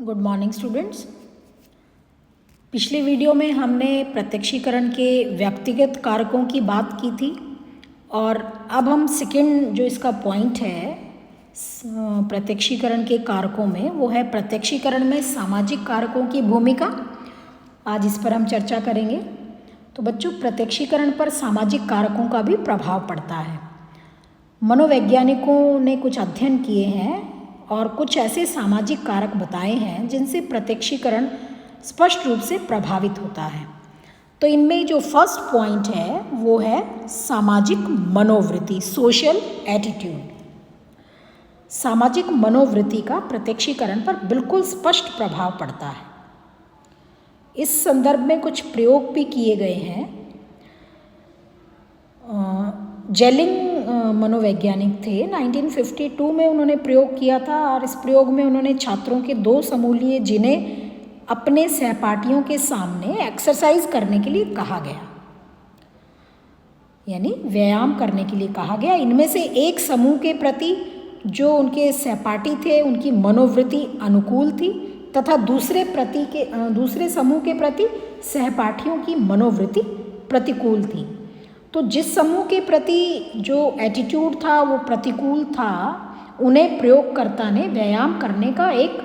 Good morning students. पिछले video में हमने प्रत्यक्षीकरण के व्यक्तिगत कारकों की बात की थी और अब हम सेकंड जो इसका पॉइंट है प्रत्यक्षीकरण के कारकों में, वो है प्रत्यक्षीकरण में सामाजिक कारकों की भूमिका। आज इस पर हम चर्चा करेंगे। तो बच्चों, प्रत्यक्षीकरण पर सामाजिक कारकों का भी प्रभाव पड़ता है। मनोवैज्ञानिकों ने कुछ अध्ययन किए हैं और कुछ ऐसे सामाजिक कारक बताए हैं जिनसे प्रत्यक्षीकरण स्पष्ट रूप से प्रभावित होता है। तो इनमें जो फर्स्ट पॉइंट है वो है सामाजिक मनोवृत्ति, सोशल एटीट्यूड। सामाजिक मनोवृत्ति का प्रत्यक्षीकरण पर बिल्कुल स्पष्ट प्रभाव पड़ता है। इस संदर्भ में कुछ प्रयोग भी किए गए हैं। जेलिंग मनोवैज्ञानिक थे, 1952 में उन्होंने प्रयोग किया था और इस प्रयोग में उन्होंने छात्रों के दो समूह लिए जिन्हें अपने सहपाठियों के सामने एक्सरसाइज करने के लिए कहा गया, यानी व्यायाम करने के लिए कहा गया। इनमें से एक समूह के प्रति जो उनके सहपाठी थे उनकी मनोवृत्ति अनुकूल थी तथा दूसरे समूह के प्रति सहपाठियों की मनोवृत्ति प्रतिकूल थी। तो जिस समूह के प्रति जो एटीट्यूड था वो प्रतिकूल था, उन्हें प्रयोगकर्ता ने व्यायाम करने का एक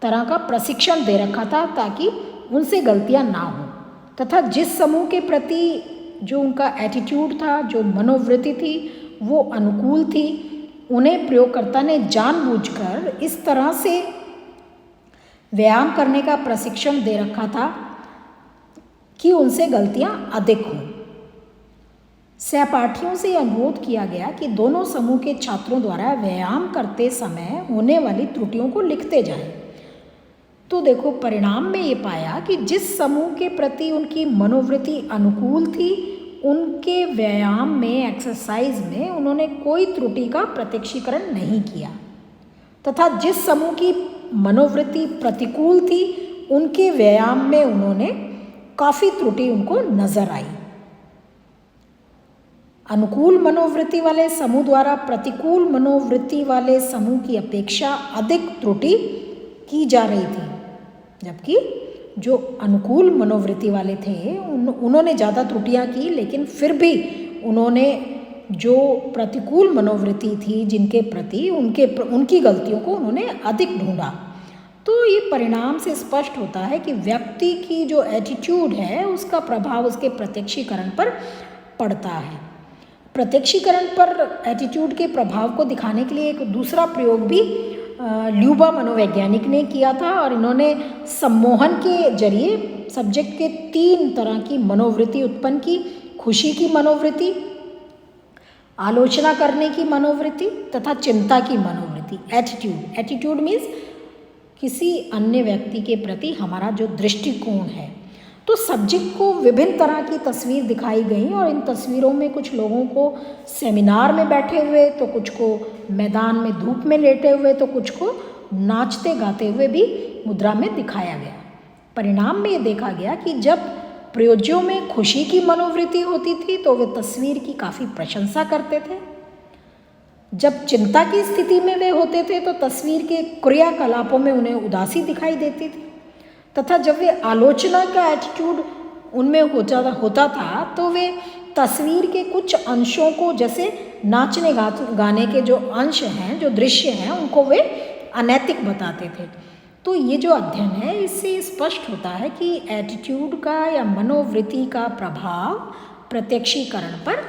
तरह का प्रशिक्षण दे रखा था ताकि उनसे गलतियां ना हो, तथा जिस समूह के प्रति जो उनका एटीट्यूड था, जो मनोवृत्ति थी वो अनुकूल थी, उन्हें प्रयोगकर्ता ने जानबूझकर इस तरह से व्यायाम करने का प्रशिक्षण दे रखा था कि उनसे गलतियां अधिक हों। सहपाठियों से अनुरोध किया गया कि दोनों समूह के छात्रों द्वारा व्यायाम करते समय होने वाली त्रुटियों को लिखते जाएं। तो देखो, परिणाम में ये पाया कि जिस समूह के प्रति उनकी मनोवृत्ति अनुकूल थी, उनके व्यायाम में, एक्सरसाइज में उन्होंने कोई त्रुटि का प्रत्यक्षीकरण नहीं किया, तथा जिस समूह की मनोवृत्ति प्रतिकूल थी, उनके व्यायाम में उन्होंने काफ़ी त्रुटि उनको नजर आई। अनुकूल मनोवृत्ति वाले समूह द्वारा प्रतिकूल मनोवृत्ति वाले समूह की अपेक्षा अधिक त्रुटि की जा रही थी, जबकि जो अनुकूल मनोवृत्ति वाले थे उन्होंने ज़्यादा त्रुटियां की, लेकिन फिर भी उन्होंने जो प्रतिकूल मनोवृत्ति थी जिनके प्रति उनकी गलतियों को उन्होंने अधिक ढूंढा। तो ये परिणाम से स्पष्ट होता है कि व्यक्ति की जो एटीट्यूड है उसका प्रभाव उसके प्रत्यक्षीकरण पर पड़ता है। प्रत्यक्षीकरण पर एटीट्यूड के प्रभाव को दिखाने के लिए एक दूसरा प्रयोग भी ल्यूबा मनोवैज्ञानिक ने किया था और इन्होंने सम्मोहन के जरिए सब्जेक्ट के 3 तरह की मनोवृत्ति उत्पन्न की: खुशी की मनोवृत्ति, आलोचना करने की मनोवृत्ति तथा चिंता की मनोवृत्ति। एटीट्यूड मीन्स किसी अन्य व्यक्ति के प्रति हमारा जो दृष्टिकोण है। तो सब्जेक्ट को विभिन्न तरह की तस्वीर दिखाई गई और इन तस्वीरों में कुछ लोगों को सेमिनार में बैठे हुए, तो कुछ को मैदान में धूप में लेटे हुए, तो कुछ को नाचते गाते हुए भी मुद्रा में दिखाया गया। परिणाम में ये देखा गया कि जब प्रयोज्यों में खुशी की मनोवृत्ति होती थी तो वे तस्वीर की काफ़ी प्रशंसा करते थे। जब चिंता की स्थिति में वे होते थे तो तस्वीर के क्रियाकलापों में उन्हें उदासी दिखाई देती थी, तथा जब वे आलोचना का एटीट्यूड उनमें होता था तो वे तस्वीर के कुछ अंशों को, जैसे नाचने गाने के जो अंश हैं, जो दृश्य हैं, उनको वे अनैतिक बताते थे। तो ये जो अध्ययन है इससे स्पष्ट होता है कि एटीट्यूड का या मनोवृत्ति का प्रभाव प्रत्यक्षीकरण पर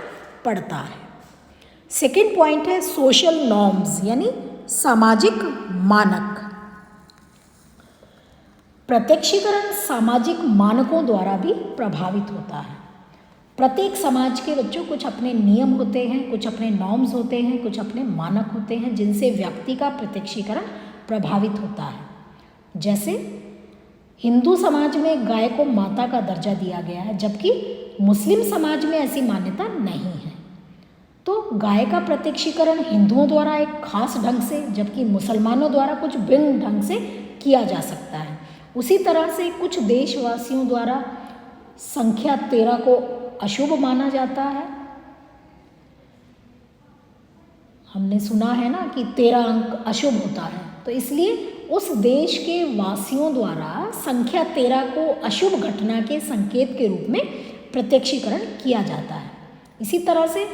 पड़ता है। सेकेंड पॉइंट है सोशल नॉर्म्स, यानी सामाजिक मानक। प्रत्यक्षीकरण सामाजिक मानकों द्वारा भी प्रभावित होता है। प्रत्येक समाज के बच्चों कुछ अपने नियम होते हैं, कुछ अपने नॉर्म्स होते हैं, कुछ अपने मानक होते हैं जिनसे व्यक्ति का प्रत्यक्षीकरण प्रभावित होता है। जैसे हिंदू समाज में गाय को माता का दर्जा दिया गया है, जबकि मुस्लिम समाज में ऐसी मान्यता नहीं है। तो गाय का प्रत्यक्षीकरण हिंदुओं द्वारा एक खास ढंग से, जबकि मुसलमानों द्वारा कुछ भिन्न ढंग से किया जा सकता है। उसी तरह से कुछ देशवासियों द्वारा संख्या 13 को अशुभ माना जाता है। हमने सुना है ना कि 13 अंक अशुभ होता है, तो इसलिए उस देश के वासियों द्वारा संख्या 13 को अशुभ घटना के संकेत के रूप में प्रत्यक्षीकरण किया जाता है। इसी तरह से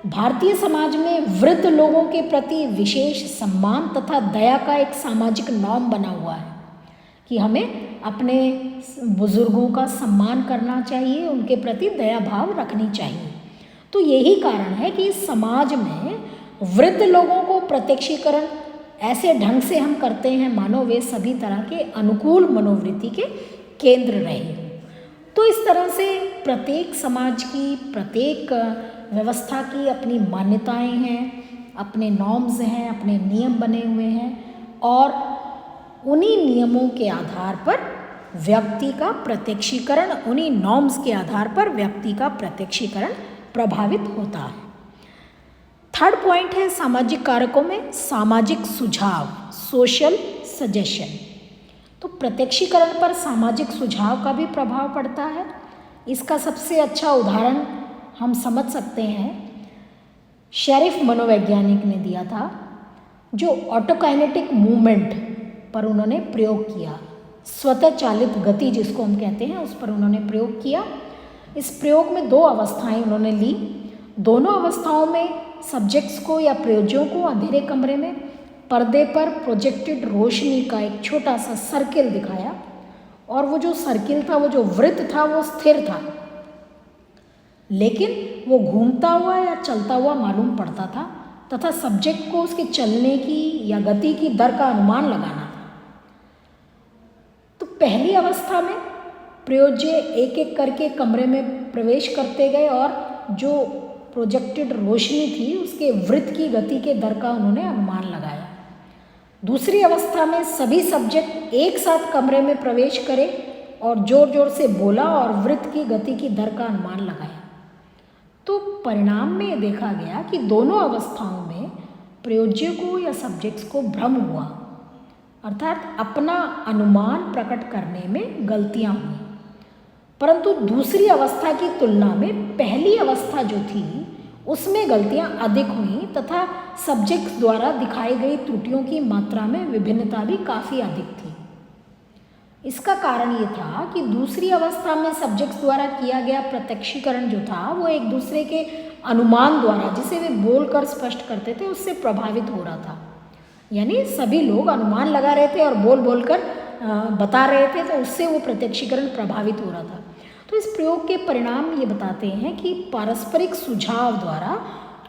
भारतीय समाज में वृद्ध लोगों के प्रति विशेष सम्मान तथा दया का एक सामाजिक नॉर्म बना हुआ है कि हमें अपने बुजुर्गों का सम्मान करना चाहिए, उनके प्रति दया भाव रखनी चाहिए। तो यही कारण है कि इस समाज में वृद्ध लोगों को प्रत्यक्षीकरण ऐसे ढंग से हम करते हैं मानो वे सभी तरह के अनुकूल मनोवृत्ति के केंद्र रहे हों। तो इस तरह से प्रत्येक समाज की, प्रत्येक व्यवस्था की अपनी मान्यताएं हैं, अपने नॉर्म्स हैं, अपने नियम बने हुए हैं और उन्हीं नियमों के आधार पर व्यक्ति का प्रत्यक्षीकरण, उन्हीं नॉर्म्स के आधार पर व्यक्ति का प्रत्यक्षीकरण प्रभावित होता है। थर्ड पॉइंट है सामाजिक कारकों में सामाजिक सुझाव, सोशल सजेशन। तो प्रत्यक्षीकरण पर सामाजिक सुझाव का भी प्रभाव पड़ता है। इसका सबसे अच्छा उदाहरण हम समझ सकते हैं, शेरिफ मनोवैज्ञानिक ने दिया था, जो ऑटोकाइनेटिक मूवमेंट पर उन्होंने प्रयोग किया, स्वतः चालित गति जिसको हम कहते हैं, उस पर उन्होंने प्रयोग किया। इस प्रयोग में 2 अवस्थाएं उन्होंने ली। दोनों अवस्थाओं में सब्जेक्ट्स को या प्रयोज्यों को अंधेरे कमरे में पर्दे पर प्रोजेक्टेड रोशनी का एक छोटा सा सर्किल दिखाया और वो जो सर्किल था, वो जो वृत्त था, वो स्थिर था, लेकिन वो घूमता हुआ या चलता हुआ मालूम पड़ता था तथा सब्जेक्ट को उसके चलने की या गति की दर का अनुमान लगाना था। तो पहली अवस्था में प्रयोज्य एक एक करके कमरे में प्रवेश करते गए और जो प्रोजेक्टेड रोशनी थी उसके वृत्त की गति के दर का उन्होंने अनुमान लगाया। दूसरी अवस्था में सभी सब्जेक्ट एक साथ कमरे में प्रवेश करे और जोर जोर से बोला और वृत्त की गति की दर का अनुमान लगाया। तो परिणाम में देखा गया कि दोनों अवस्थाओं में प्रयोज्य को या सब्जेक्ट्स को भ्रम हुआ, अर्थात अपना अनुमान प्रकट करने में गलतियां हुई। परंतु दूसरी अवस्था की तुलना में पहली अवस्था जो थी उसमें गलतियां अधिक हुई तथा सब्जेक्ट्स द्वारा दिखाई गई त्रुटियों की मात्रा में विभिन्नता भी काफ़ी अधिक थी। इसका कारण ये था कि दूसरी अवस्था में सब्जेक्ट्स द्वारा किया गया प्रत्यक्षीकरण जो था वो एक दूसरे के अनुमान द्वारा, जिसे वे बोलकर स्पष्ट करते थे, उससे प्रभावित हो रहा था। यानी सभी लोग अनुमान लगा रहे थे और बोल बोलकर बता रहे थे, तो उससे वो प्रत्यक्षीकरण प्रभावित हो रहा था। तो इस प्रयोग के परिणाम ये बताते हैं कि पारस्परिक सुझाव द्वारा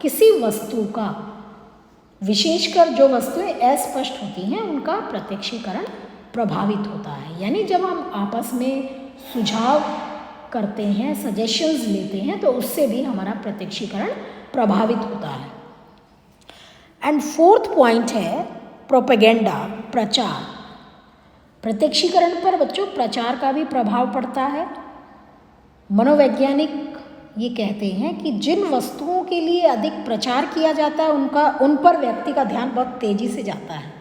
किसी वस्तु का, विशेषकर जो वस्तुएं अस्पष्ट होती हैं, उनका प्रत्यक्षीकरण प्रभावित होता है। यानी जब हम आपस में सुझाव करते हैं, सजेशंस लेते हैं, तो उससे भी हमारा प्रत्यक्षीकरण प्रभावित होता है। एंड फोर्थ पॉइंट है प्रोपेगेंडा, प्रचार। प्रत्यक्षीकरण पर बच्चों प्रचार का भी प्रभाव पड़ता है। मनोवैज्ञानिक ये कहते हैं कि जिन वस्तुओं के लिए अधिक प्रचार किया जाता है उन पर व्यक्ति का ध्यान बहुत तेज़ी से जाता है।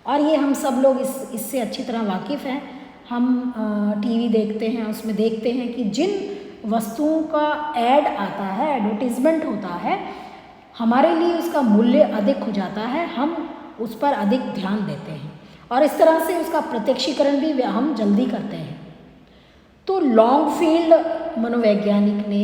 और ये हम सब लोग इससे अच्छी तरह वाकिफ़ हैं। हम टीवी देखते हैं, उसमें देखते हैं कि जिन वस्तुओं का ऐड आता है, एडवर्टीज़मेंट होता है, हमारे लिए उसका मूल्य अधिक हो जाता है, हम उस पर अधिक ध्यान देते हैं और इस तरह से उसका प्रत्यक्षीकरण भी हम जल्दी करते हैं। तो लॉन्गफील्ड मनोवैज्ञानिक ने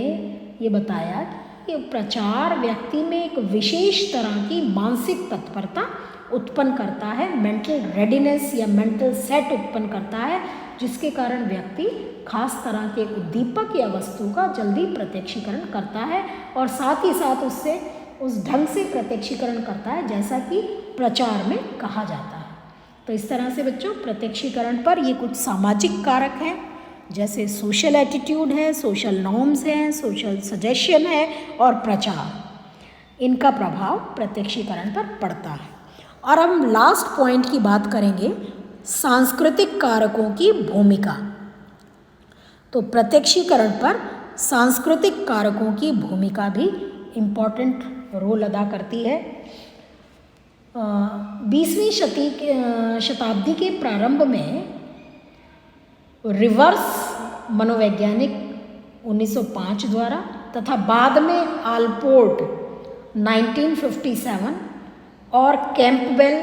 ये बताया कि प्रचार व्यक्ति में एक विशेष तरह की मानसिक तत्परता उत्पन्न करता है, मेंटल रेडीनेस या मेंटल सेट उत्पन्न करता है, जिसके कारण व्यक्ति खास तरह के उद्दीपक या वस्तु का जल्दी प्रत्यक्षीकरण करता है और साथ ही साथ उससे उस ढंग से प्रत्यक्षीकरण करता है जैसा कि प्रचार में कहा जाता है। तो इस तरह से बच्चों प्रत्यक्षीकरण पर ये कुछ सामाजिक कारक हैं, जैसे सोशल एटीट्यूड है, सोशल नॉर्म्स हैं, सोशल सजेशन है और प्रचार। इनका प्रभाव प्रत्यक्षीकरण पर पड़ता है। और हम लास्ट पॉइंट की बात करेंगे, सांस्कृतिक कारकों की भूमिका। तो प्रत्यक्षीकरण पर सांस्कृतिक कारकों की भूमिका भी इम्पॉर्टेंट रोल अदा करती है। 20वीं शताब्दी के प्रारंभ में रिवर्स मनोवैज्ञानिक 1905 द्वारा तथा बाद में आलपोर्ट 1957 और कैंपबेल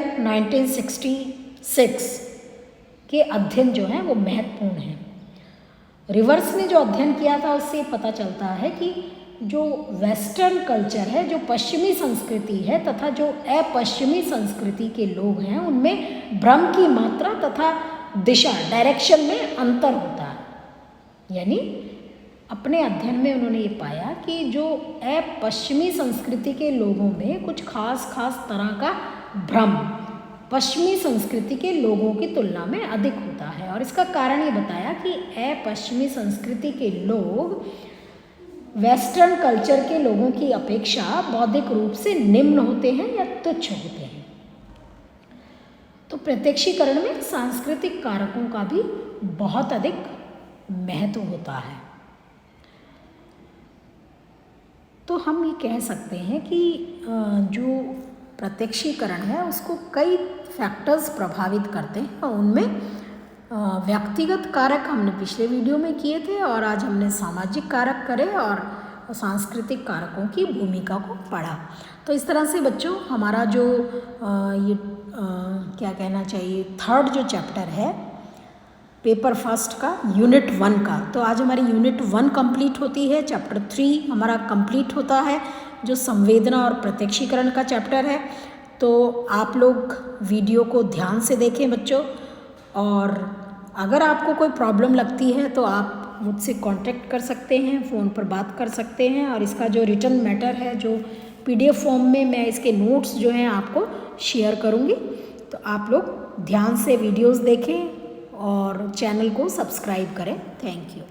6 के अध्ययन जो हैं वो महत्वपूर्ण हैं। रिवर्स ने जो अध्ययन किया था उससे पता चलता है कि जो वेस्टर्न कल्चर है, जो पश्चिमी संस्कृति है तथा जो अपश्चिमी संस्कृति के लोग हैं, उनमें भ्रम की मात्रा तथा दिशा, डायरेक्शन में अंतर होता है। यानी अपने अध्ययन में उन्होंने ये पाया कि जो अपश्चिमी संस्कृति के लोगों में कुछ खास तरह का भ्रम पश्चिमी संस्कृति के लोगों की तुलना में अधिक होता है। और इसका कारण ये बताया कि अपश्चिमी संस्कृति के लोग वेस्टर्न कल्चर के लोगों की अपेक्षा बौद्धिक रूप से निम्न होते हैं या तुच्छ होते हैं। तो प्रत्यक्षीकरण में सांस्कृतिक कारकों का भी बहुत अधिक महत्व होता है। तो हम ये कह सकते हैं कि जो प्रत्यक्षीकरण है उसको कई फैक्टर्स प्रभावित करते हैं। उनमें व्यक्तिगत कारक हमने पिछले वीडियो में किए थे और आज हमने सामाजिक कारक करे और सांस्कृतिक कारकों की भूमिका को पढ़ा। तो इस तरह से बच्चों हमारा जो क्या कहना चाहिए, थर्ड जो चैप्टर है पेपर फर्स्ट का यूनिट 1 का, तो आज हमारी यूनिट 1 कंप्लीट होती है। चैप्टर 3 हमारा कंप्लीट होता है जो संवेदना और प्रत्यक्षीकरण का चैप्टर है। तो आप लोग वीडियो को ध्यान से देखें बच्चों, और अगर आपको कोई प्रॉब्लम लगती है तो आप मुझसे कांटेक्ट कर सकते हैं, फ़ोन पर बात कर सकते हैं। और इसका जो रिटन मैटर है, जो PDF फॉर्म में मैं इसके नोट्स जो हैं आपको शेयर करूँगी। तो आप लोग ध्यान से वीडियोस देखें और चैनल को सब्सक्राइब करें। Thank you.